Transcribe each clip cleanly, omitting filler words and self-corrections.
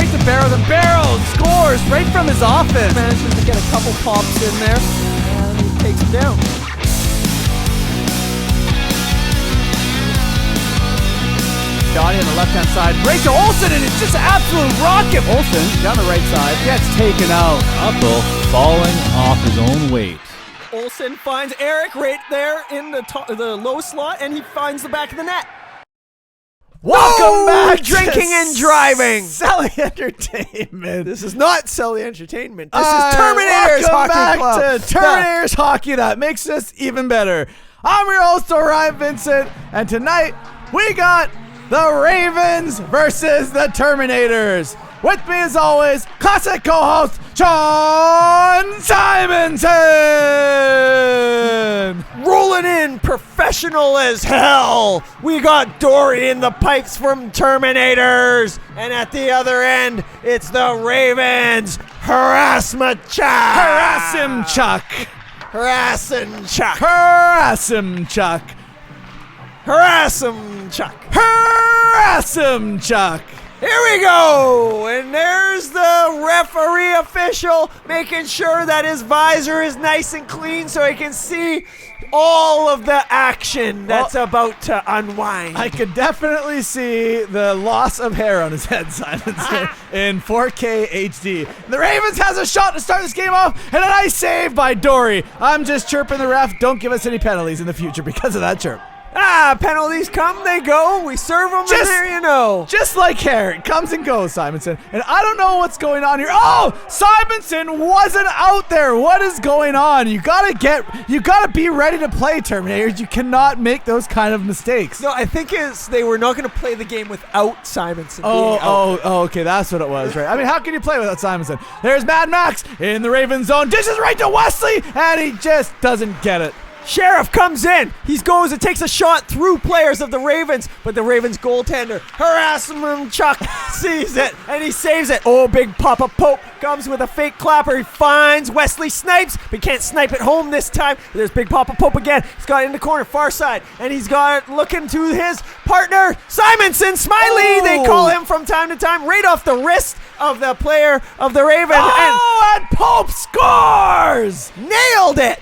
right to Barrows, and Barrows scores right from his offense. Manages to get a couple pops in there, and he takes him down. Donnie on the left-hand side, right to Olsen, and it's just an absolute rocket. Olsen down the right side gets taken out. Uphill, falling off his own weight. Olsen finds Eric right there in the low slot, and he finds the back of the net. Welcome back, drinking and driving. Cellyentertainment. This is not Cellyentertainment. This is Terminators Hockey Welcome Club. back to Terminators Hockey. That makes this even better. I'm your host, Orion Vincent, and tonight we got the Ravens versus the Terminators. With me, as always, classic co-host Simonson. Rolling in, professional as hell. We got Dory in the pipes from Terminators, and at the other end, it's the Ravens. Harassment Chuck. Harass him, Chuck. Harassing Chuck. Harass him, Chuck. Harass him, Chuck. Harass him, Chuck. Here we go, and there's the referee official making sure that his visor is nice and clean so he can see all of the action that's about to unwind. I could definitely see the loss of hair on his head, Simonson, in 4K HD. The Ravens has a shot to start this game off, and a nice save by Dory. I'm just chirping the ref. Don't give us any penalties in the future because of that chirp. Penalties come, they go. We serve them, and there you know. Just like hair, it comes and goes, Simonson. And I don't know what's going on here. Oh, Simonson wasn't out there. What is going on? You gotta be ready to play, Terminators. You cannot make those kind of mistakes. No, I think they were not going to play the game without Simonson. Okay, that's what it was, right? I mean, how can you play without Simonson? There's Mad Max in the Ravens zone. Dishes right to Wesley, and he just doesn't get it. Sheriff comes in. He goes and takes a shot through players of the Ravens, but the Ravens goaltender, harassment Chuck, sees it, and he saves it. Oh, Big Papa Pope comes with a fake clapper. He finds Wesley Snipes, but can't snipe it home this time. There's Big Papa Pope again. He's got it in the corner, far side, and he's got it looking to his partner, Simonson. Smiley, they call him from time to time, right off the wrist of the player of the Ravens. And Pope scores! Nailed it!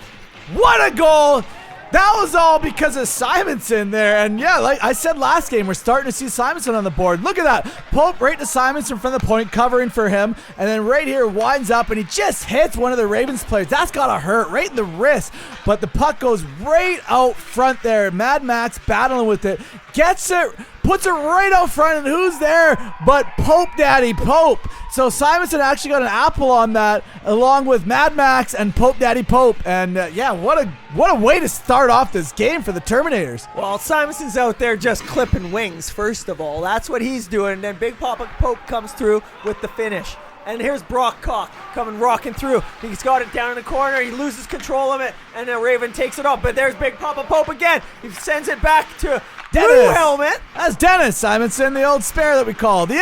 What a goal! That was all because of Simonson there. And yeah, like I said last game, we're starting to see Simonson on the board. Look at that. Pope right to Simonson from the point, covering for him. And then right here winds up and he just hits one of the Ravens players. That's got to hurt right in the wrist. But the puck goes right out front there. Mad Max battling with it. Gets it, puts it right out front, and who's there but Pope Daddy Pope. So Simonson actually got an apple on that, along with Mad Max and Pope Daddy Pope. And yeah, what a way to start off this game for the Terminators. Well, Simonson's out there just clipping wings, first of all. That's what he's doing. And then Big Papa Pope comes through with the finish. And here's Brock Cock coming rocking through. He's got it down in the corner. He loses control of it, and then Raven takes it off. But there's Big Papa Pope again. He sends it back to Blue Helmet. That's Dennis Simonson, the old spare that we call. The new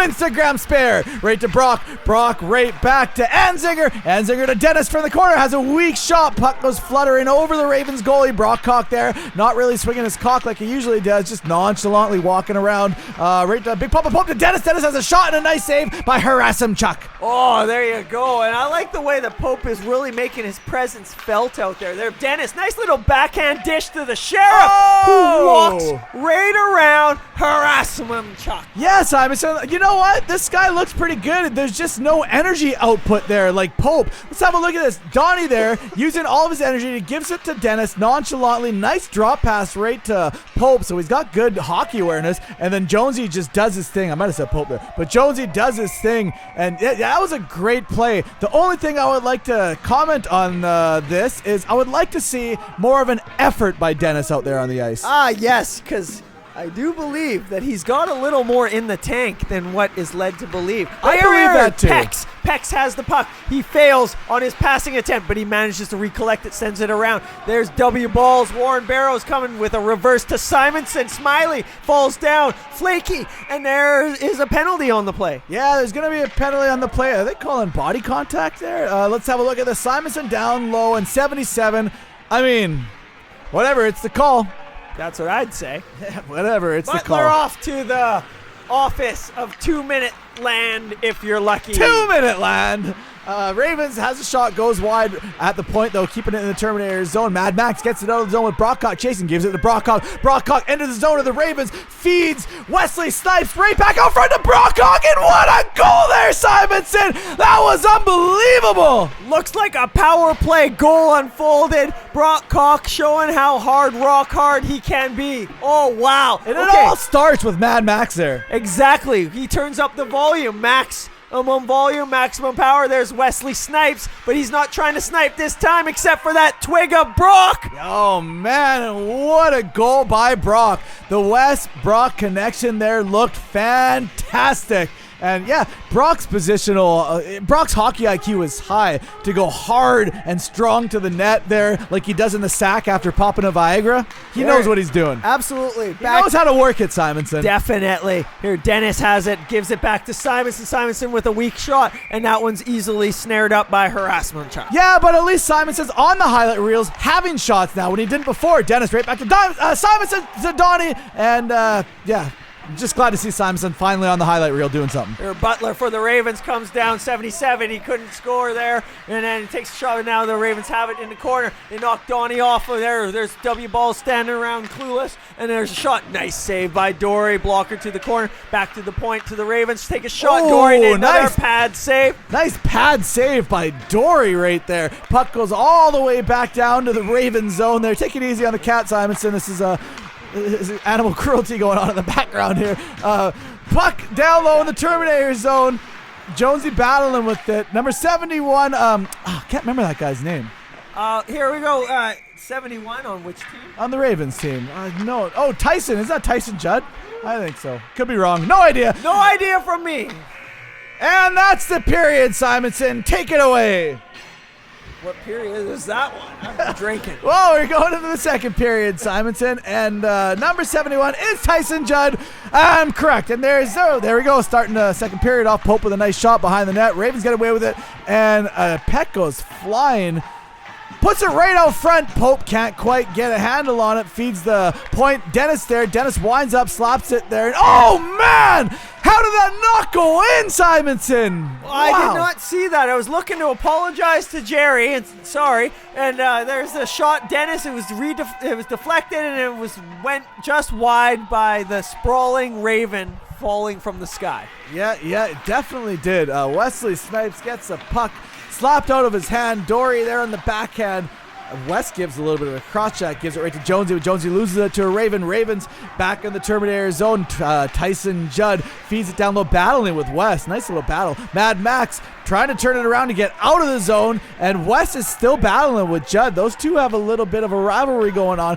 Instagram spare. Right to Brock. Brock right back to Anzinger. Anzinger to Dennis from the corner. Has a weak shot. Puck goes fluttering over the Ravens goalie. Brock Cock there. Not really swinging his cock like he usually does. Just nonchalantly walking around. Right to Big Papa Pope to Dennis. Dennis has a shot and a nice save by Harassum Chuck. Oh, there you go. And I like the way that Pope is really making his presence felt out there. There, Dennis, nice little backhand dish to the Sheriff, who walks right around Harassum Chuck. Yeah, Simonson. You know what? This guy looks pretty good. There's just no energy output there like Pope. Let's have a look at this. Donnie there using all of his energy. He gives it to Dennis nonchalantly. Nice drop pass right to Pope. So he's got good hockey awareness. And then Jonesy just does his thing. I might have said Pope there. But Jonesy does his thing. And that was a great play. The only thing I would like to comment on this is I would like to see more of an effort by Dennis out there on the ice. Yes, because I do believe that he's got a little more in the tank than what is led to believe. I believe that too. Pex has the puck. He fails on his passing attempt, but he manages to recollect it, sends it around. There's W Balls. Warren Barrows coming with a reverse to Simonson. Smiley falls down. Flaky. And there is a penalty on the play. Yeah, there's going to be a penalty on the play. Are they calling body contact there? Let's have a look at the Simonson down low and 77. I mean, whatever. It's the call. That's what I'd say. Whatever, it's Butler the call. off to the office of 2-minute land if you're lucky. 2-minute land. Ravens has a shot, goes wide at the point though, keeping it in the Terminator zone. Mad Max gets it out of the zone with Brockcock chasing, gives it to Brockcock. Brockcock enters the zone of the Ravens, feeds Wesley Snipes right back out front to Brockcock, and what a goal there, Simonson! That was unbelievable! Looks like a power play goal unfolded. Brockcock showing how rock hard he can be. Oh, wow. And it all starts with Mad Max there. Exactly. He turns up the volume. Maximum volume, maximum power. There's Wesley Snipes, but he's not trying to snipe this time except for that twig of Brock. Oh, man, what a goal by Brock. The West-Brock connection there looked fantastic. And yeah, Brock's positional, Brock's hockey IQ is high to go hard and strong to the net there like he does in the sack after popping a Viagra. He knows what he's doing. Absolutely. He knows how to work it, Simonson. Definitely. Here, Dennis has it, gives it back to Simonson. Simonson with a weak shot, and that one's easily snared up by harassment shot. Yeah, but at least Simonson's on the highlight reels having shots now when he didn't before. Dennis right back to Simonson to Donnie, and yeah. Just glad to see Simonson finally on the highlight reel doing something. Here, Butler for the Ravens comes down 77. He couldn't score there, and then he takes a shot, and now the Ravens have it in the corner. They knock Donnie off of there. There's W Ball standing around clueless, and there's a shot. Nice save by Dory. Blocker to the corner. Back to the point to the Ravens. Take a shot. Dory, another pad save. Nice pad save by Dory right there. Puck goes all the way back down to the Ravens zone there. Take it easy on the cat, Simonson. This is animal cruelty going on in the background here. Puck down low in the Terminator zone. Jonesy battling with it. Number 71. I can't remember that guy's name. Here we go. 71 on which team? On the Ravens team. No. Oh, Tyson. Is that Tyson Judd? I think so. Could be wrong. No idea. No idea from me. And that's the period, Simonson. Take it away. What period is that one? I'm drinking. Well, we're going into the second period, Simonson, and number 71 is Tyson Judd. I'm correct, and there we go, starting the second period off. Pope with a nice shot behind the net. Ravens get away with it, and Peck goes flying. Puts it right out front. Pope can't quite get a handle on it. Feeds the point. Dennis there. Dennis winds up, slaps it there. And oh, man! How did that not go in, Simonson? Well, I did not see that. I was looking to apologize to Jerry, and sorry. And there's the shot. Dennis, it was deflected, and went just wide by the sprawling Raven falling from the sky. Yeah, it definitely did. Wesley Snipes gets a puck slapped out of his hand. Dory there on the backhand. West gives a little bit of a cross check, gives it right to Jonesy, but Jonesy loses it to a Raven. Ravens back in the Terminator zone. Tyson Judd feeds it down low, battling with West. Nice little battle. Mad Max trying to turn it around to get out of the zone, and West is still battling with Judd. Those two have a little bit of a rivalry going on.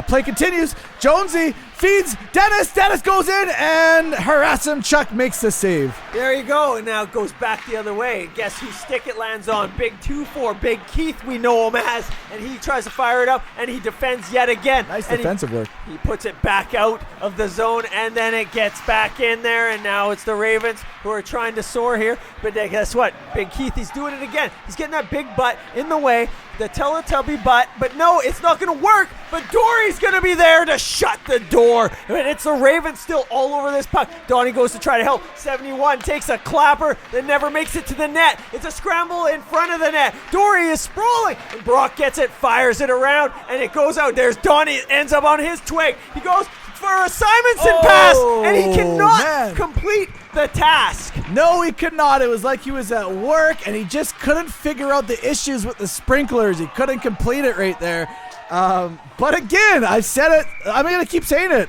Play continues. Jonesy feeds Dennis. Dennis goes in and harass him. Chuck makes the save. There you go. And now it goes back the other way. Guess whose stick it lands on? Big 2-4. Big Keith, we know him as. And he tries to fire it up, and he defends yet again. Nice defensive work. He puts it back out of the zone, and then it gets back in there, and now it's the Ravens who are trying to soar here. But guess what? Big Keith, he's doing it again. He's getting that big butt in the way, the Teletubby butt, but no, it's not going to work. But Dory's going to be there to shut the door. And it's the Ravens still all over this puck. Donnie goes to try to help. 71 takes a clapper that never makes it to the net. It's a scramble in front of the net. Dory is sprawling, and Brock gets it, fires it around, and it goes out. There's Donnie, it ends up on his twig. He goes for a Simonson pass, and he cannot complete the task. No, he could not. It was like he was at work, and he just couldn't figure out the issues with the sprinklers. He couldn't complete it right there. But again, I said it. I'm going to keep saying it.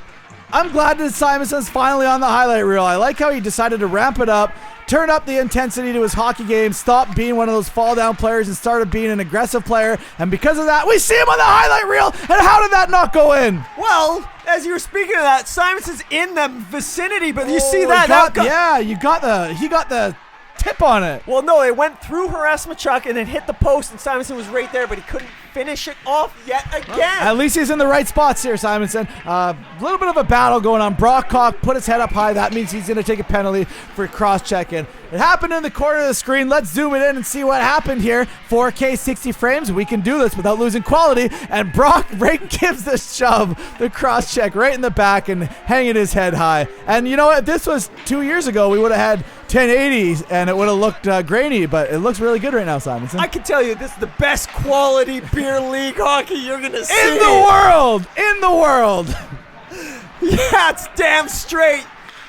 I'm glad that Simonson's finally on the highlight reel. I like how he decided to ramp it up, turn up the intensity to his hockey game, stop being one of those fall-down players and started being an aggressive player. And because of that, we see him on the highlight reel. And how did that not go in? Well, as you were speaking of that, Simonson's in the vicinity, but you see that? He got the tip on it. Well, no, it went through harassment Chuck and then hit the post, and Simonson was right there, but he couldn't finish it off yet again. At least he's in the right spots here, Simonson. A little bit of a battle going on. Brockcock put his head up high. That means he's going to take a penalty for cross-checking. It happened in the corner of the screen. Let's zoom it in and see what happened here. 4K 60 frames. We can do this without losing quality. And Brock right gives the shove, the cross-check right in the back and hanging his head high. And you know what? This was 2 years ago. We would have had 1080s and it would have looked grainy, but it looks really good right now, Simonson. I can tell you this is the best quality beer league hockey you're going to see. In the world! In the world! Yeah, it's damn straight.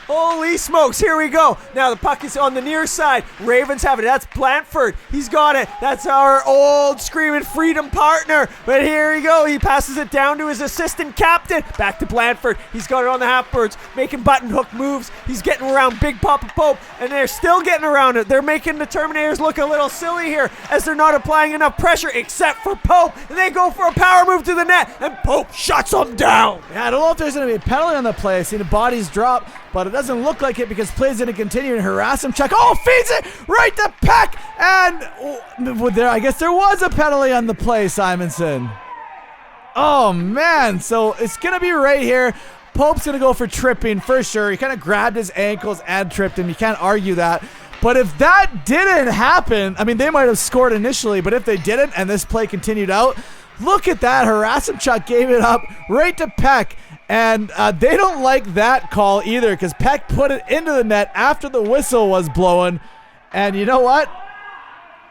Holy smokes, here we go. Now the puck is on the near side. Ravens have it. That's Blanford. He's got it. That's our old screaming freedom partner. But here we go. He passes it down to his assistant captain. Back to Blanford. He's got it on the half-birds, making button hook moves. He's getting around Big Papa Pope, and they're still getting around it. They're making the Terminators look a little silly here as they're not applying enough pressure except for Pope. And they go for a power move to the net, and Pope shuts them down. Yeah, I don't know if there's going to be a penalty on the play. I see the bodies drop, but it doesn't look like it because play's going to continue and harass him. Chuck, feeds it right to Peck, and I guess there was a penalty on the play, Simonson. Oh, man, so it's going to be right here. Pope's going to go for tripping for sure. He kind of grabbed his ankles and tripped him. You can't argue that. But if that didn't happen, I mean, they might have scored initially, but if they didn't and this play continued out, look at that. Chuck gave it up right to Peck. And they don't like that call either because Peck put it into the net after the whistle was blowing. And you know what?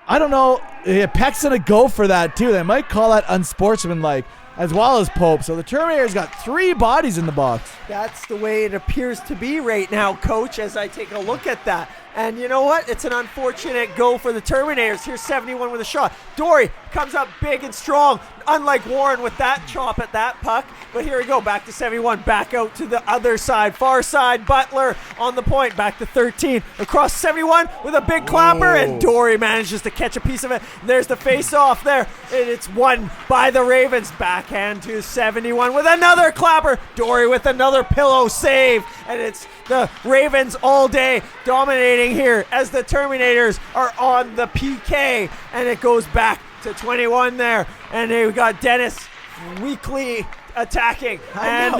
I don't know. Yeah, Peck's going to go for that too. They might call that unsportsmanlike as well as Pope. So the Terminators got 3 bodies in the box. That's the way it appears to be right now, Coach, as I take a look at that. And you know what? It's an unfortunate go for the Terminators. Here's 71 with a shot. Dory comes up big and strong, unlike Warren with that chop at that puck. But here we go, back to 71, back out to the other side, far side. Butler on the point, back to 13. Across 71 with a big clapper, and Dory manages to catch a piece of it. There's the face-off there, and it's won by the Ravens. Backhand to 71 with another clapper. Dory with another pillow save, and it's the Ravens all day dominating here as the Terminators are on the PK, and it goes back to 21 there, and we got Dennis weakly attacking. And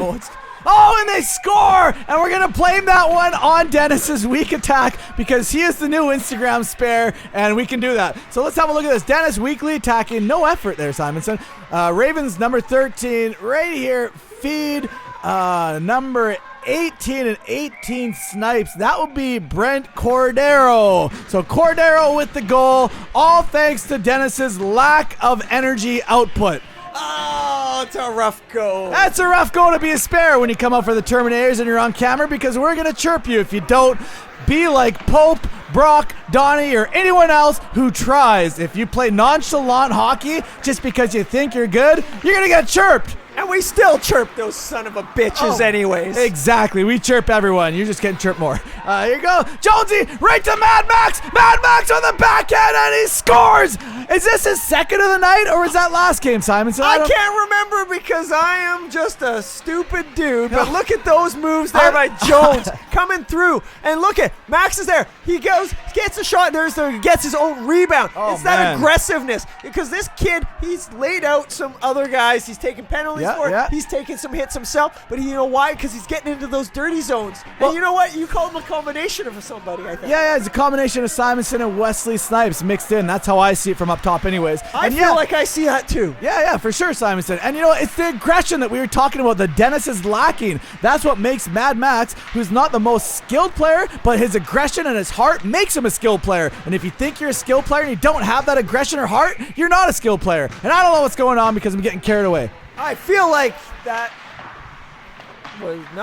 they score, and we're gonna blame that one on Dennis's weak attack because he is the new Instagram spare, and we can do that. So let's have a look at this. Dennis weakly attacking, no effort there, Simonson. Ravens number 13 right here, feed number 18 and 18 snipes. That would be Brent Cordero. So Cordero with the goal, all thanks to Dennis's lack of energy output. Oh, it's a rough go. That's a rough go to be a spare when you come out for the Terminators and you're on camera because we're going to chirp you if you don't be like Pope, Brock, Donnie, or anyone else who tries. If you play nonchalant hockey just because you think you're good, you're going to get chirped. And we still chirp those son of a bitches anyways. Exactly. We chirp everyone. You're just getting chirped more. Here you go. Jonesy right to Mad Max. Mad Max on the backhand, and he scores. Is this his second of the night, or was that last game, Simonson? I can't remember because I am just a stupid dude. But look at those moves there by Jones coming through. And look at Max is there. He goes, gets a shot. Gets his own rebound. It's that aggressiveness. Because this kid, he's laid out some other guys. He's taking penalties for it. He's taking some hits himself. But you know why? Because he's getting into those dirty zones. Well, and you know what? You call him a combination of somebody, I think. Yeah, it's a combination of Simonson and Wesley Snipes mixed in. That's how I see it from up top anyways. I feel like I see that too. Yeah, for sure, Simonson. And you know, it's the aggression that we were talking about that Dennis is lacking. That's what makes Mad Max, who's not the most skilled player, but his aggression and his heart makes him a skilled player. And if you think you're a skilled player and you don't have that aggression or heart, you're not a skilled player. And I don't know what's going on because I'm getting carried away. I feel like that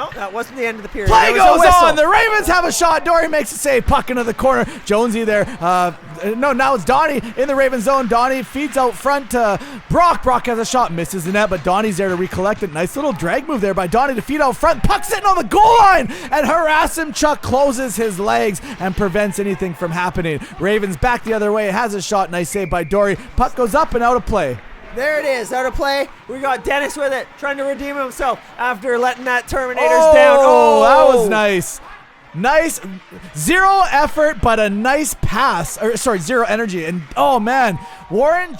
that wasn't the end of the period. Play goes on. The Ravens have a shot. Dory makes a save. Puck into the corner. Jonesy there. Now it's Donnie in the Raven zone. Donnie feeds out front to Brock. Brock has a shot. Misses the net, but Donnie's there to recollect it. Nice little drag move there by Donnie to feed out front. Puck sitting on the goal line and harass him. Chuck closes his legs and prevents anything from happening. Ravens back the other way. Has a shot. Nice save by Dory. Puck goes up and out of play. There it is, out of play. We got Dennis with it, trying to redeem himself after letting that Terminators down. Oh, that was nice. Nice, zero effort, but a nice pass. Zero energy. And oh man, Warren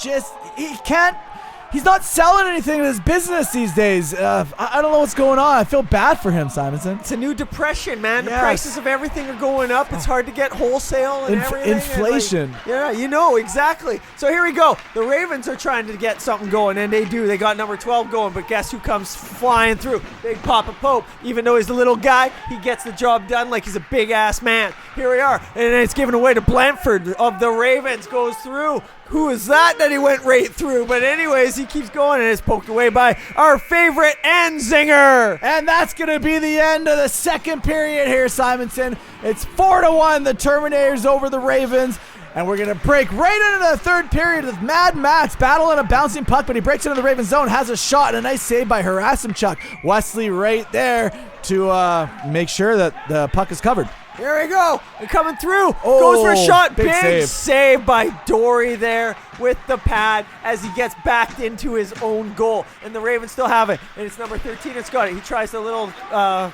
he's not selling anything in his business these days. I don't know what's going on. I feel bad for him, Simonson. It's a new depression, man. The Yes. prices of everything are going up. It's hard to get wholesale and everything. Inflation. Yeah, you know, exactly. So here we go. The Ravens are trying to get something going, and they do. They got number 12 going, but guess who comes flying through? Big Papa Pope. Even though he's a little guy, he gets the job done like he's a big-ass man. Here we are, and it's given away to Blanford of the Ravens. Goes through. Who is that he went right through? But anyways, he keeps going, and it's poked away by our favorite Enzinger. And that's going to be the end of the second period here, Simonson. It's 4-1, the Terminators over the Ravens. And we're going to break right into the third period with Mad Max battling a bouncing puck, but he breaks into the Ravens zone, has a shot, and a nice save by Chuck. Wesley right there to make sure that the puck is covered. Here we go. They're coming through. Goes for a shot. Big save by Dory there with the pad as he gets backed into his own goal. And the Ravens still have it. And it's number 13 that's got it. He tries a little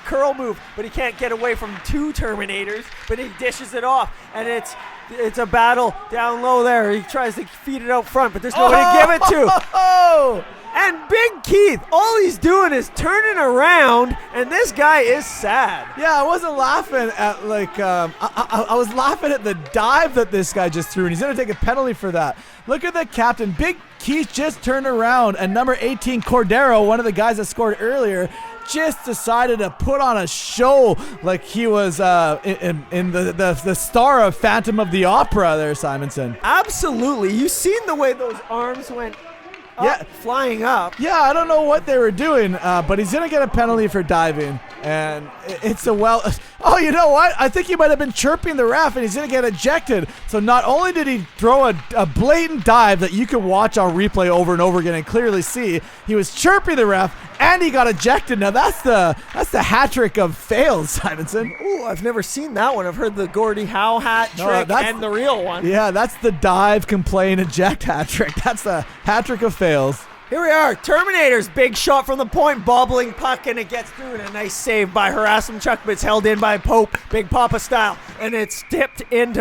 curl move, but he can't get away from two Terminators, but he dishes it off. And it's a battle down low there. He tries to feed it out front, but there's nobody to give it to. And Big Keith, all he's doing is turning around, and this guy is sad. Yeah, I wasn't laughing at I was laughing at the dive that this guy just threw, and he's going to take a penalty for that. Look at the captain. Big Keith just turned around, and number 18, Cordero, one of the guys that scored earlier, just decided to put on a show like he was in the star of Phantom of the Opera there, Simonson. Absolutely. You seen the way those arms went up, flying up. Yeah, I don't know what they were doing, but he's going to get a penalty for diving. And it's oh, you know what? I think he might have been chirping the ref, and he's going to get ejected. So not only did he throw a blatant dive that you can watch on replay over and over again and clearly see, he was chirping the ref, and he got ejected. Now that's the hat trick of fails, Simonson. Ooh, I've never seen that one. I've heard the Gordie Howe hat trick and the real one. Yeah, that's the dive, complain, eject hat trick. That's the hat trick of fails. Here we are, Terminators, big shot from the point, bobbling puck, and it gets through, and a nice save by Chuck, but it's held in by Pope, Big Papa style, and it's tipped into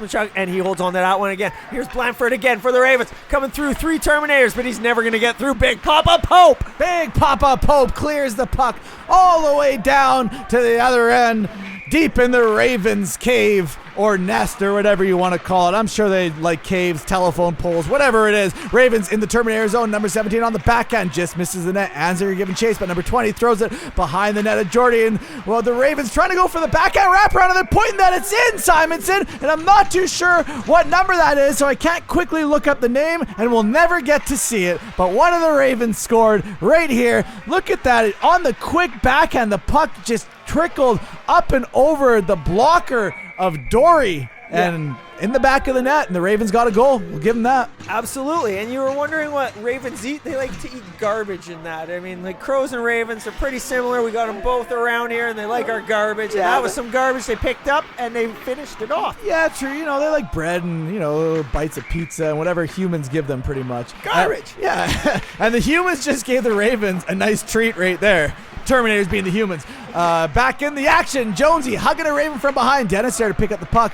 Chuck, and he holds on to that one again. Here's Blanford again for the Ravens, coming through, 3 Terminators, but he's never going to get through. Big Papa Pope! Big Papa Pope clears the puck all the way down to the other end, deep in the Ravens' cave or nest or whatever you want to call it. I'm sure they like caves, telephone poles, whatever it is. Ravens in the Terminator zone. Number 17 on the backhand just misses the net. Anzer giving chase, but number 20 throws it behind the net of Jordy. And well, the Ravens trying to go for the backhand wraparound, and they're pointing that it's in, Simonson. And I'm not too sure what number that is, so I can't quickly look up the name, and we'll never get to see it. But one of the Ravens scored right here. Look at that. On the quick backhand, the puck just trickled up and over the blocker of Dory and in the back of the net, and the Ravens got a goal. We'll give them that. Absolutely. And you were wondering what Ravens eat? They like to eat garbage in that. I mean, like Crows and Ravens are pretty similar. We got them both around here, and they like our garbage. And that was some garbage they picked up, and they finished it off. Yeah, true. You know, they like bread and, little bites of pizza and whatever humans give them pretty much. Garbage. Yeah. And the humans just gave the Ravens a nice treat right there. Terminators being the humans. Back in the action, Jonesy hugging a Raven from behind. Dennis there to pick up the puck.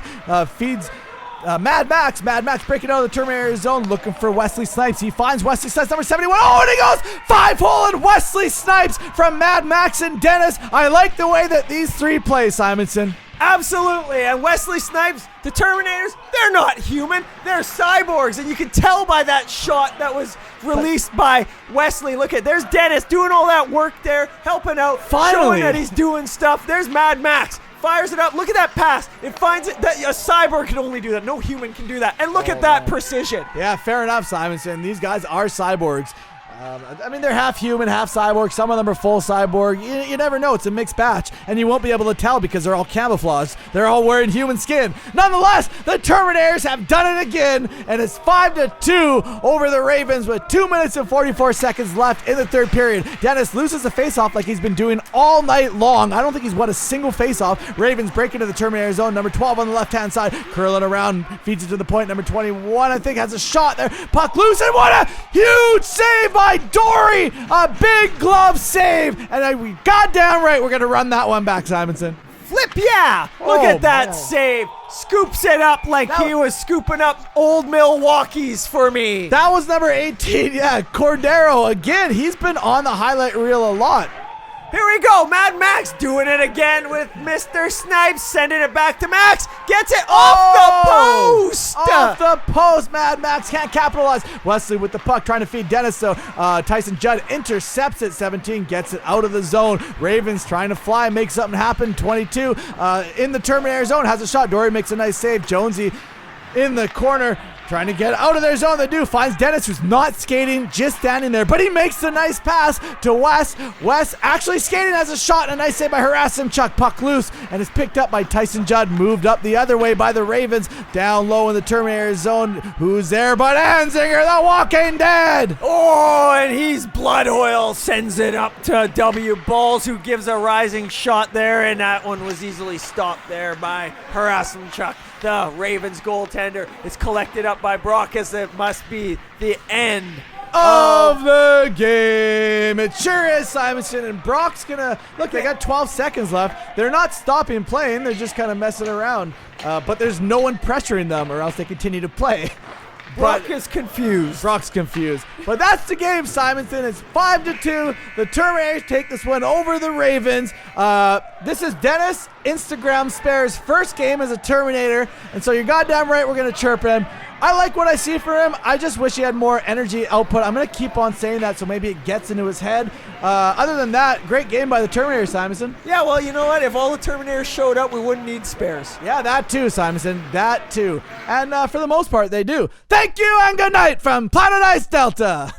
Feeds Mad Max. Mad Max breaking out of the Terminator zone, looking for Wesley Snipes. He finds Wesley Snipes, number 71. Oh, and he goes 5-hole, and Wesley Snipes from Mad Max and Dennis. I like the way that these three play, Simonson. Absolutely, and Wesley Snipes, the Terminators, they're not human, they're cyborgs, and you can tell by that shot that was released by Wesley. Look at, there's Dennis doing all that work there, helping out, showing that he's doing stuff. There's Mad Max, fires it up, look at that pass, it finds it, that a cyborg can only do that, no human can do that, and look at that precision. Yeah, fair enough, Simonson, these guys are cyborgs. I mean, they're half human, half cyborg. Some of them are full cyborg. You never know. It's a mixed batch, and you won't be able to tell because they're all camouflaged. They're all wearing human skin. Nonetheless, the Terminators have done it again, and it's 5-2 over the Ravens with 2 minutes and 44 seconds left in the third period. Dennis loses a faceoff like he's been doing all night long. I don't think he's won a single faceoff. Ravens break into the Terminator zone. Number 12 on the left-hand side, curling around, feeds it to the point. Number 21, I think, has a shot there. Puck loose, and what a huge save by Dory, a big glove save, and we goddamn right we're going to run that one back, Simonson. Flip Yeah, look Oh, at that man. save. Scoops it up like he was scooping up old Milwaukee's for me. That was number 18. Yeah, Cordero again. He's been on the highlight reel a lot. Here we go. Mad Max doing it again with Mr. Snipes. Sending it back to Max. Gets it off the post. Off the post. Mad Max can't capitalize. Wesley with the puck trying to feed Dennis. So Tyson Judd intercepts it. 17 gets it out of the zone. Ravens trying to fly, make something happen. 22 in the Terminator zone has a shot. Dory makes a nice save. Jonesy in the corner. Trying to get out of their zone. They do. Finds Dennis, who's not skating, just standing there. But he makes a nice pass to Wes. Wes actually skating, has a shot, and a nice save by Chuck. Puck loose, and is picked up by Tyson Judd. Moved up the other way by the Ravens. Down low in the Terminator zone. Who's there but Anzinger, the Walking Dead? Oh, and he's blood oil. Sends it up to W. Balls, who gives a rising shot there, and that one was easily stopped there by Chuck. The Ravens goaltender is collected up by Brock as it must be the end of the game. It sure is, Simonson, and Brock's gonna look. They got 12 seconds left. They're not stopping playing. They're just kind of messing around. But there's no one pressuring them, or else they continue to play. Brock is confused. Brock's confused. But that's the game, Simonson. It's 5-2. The Terminators take this one over the Ravens. This is Dennis, Instagram Spare's first game as a Terminator. And so you're goddamn right we're going to chirp him. I like what I see for him. I just wish he had more energy output. I'm going to keep on saying that so maybe it gets into his head. Other than that, great game by the Terminator, Simonson. Yeah, well, you know what? If all the Terminators showed up, we wouldn't need spares. Yeah, that too, Simonson. That too. And for the most part, they do. Thank you and good night from Planet Ice Delta.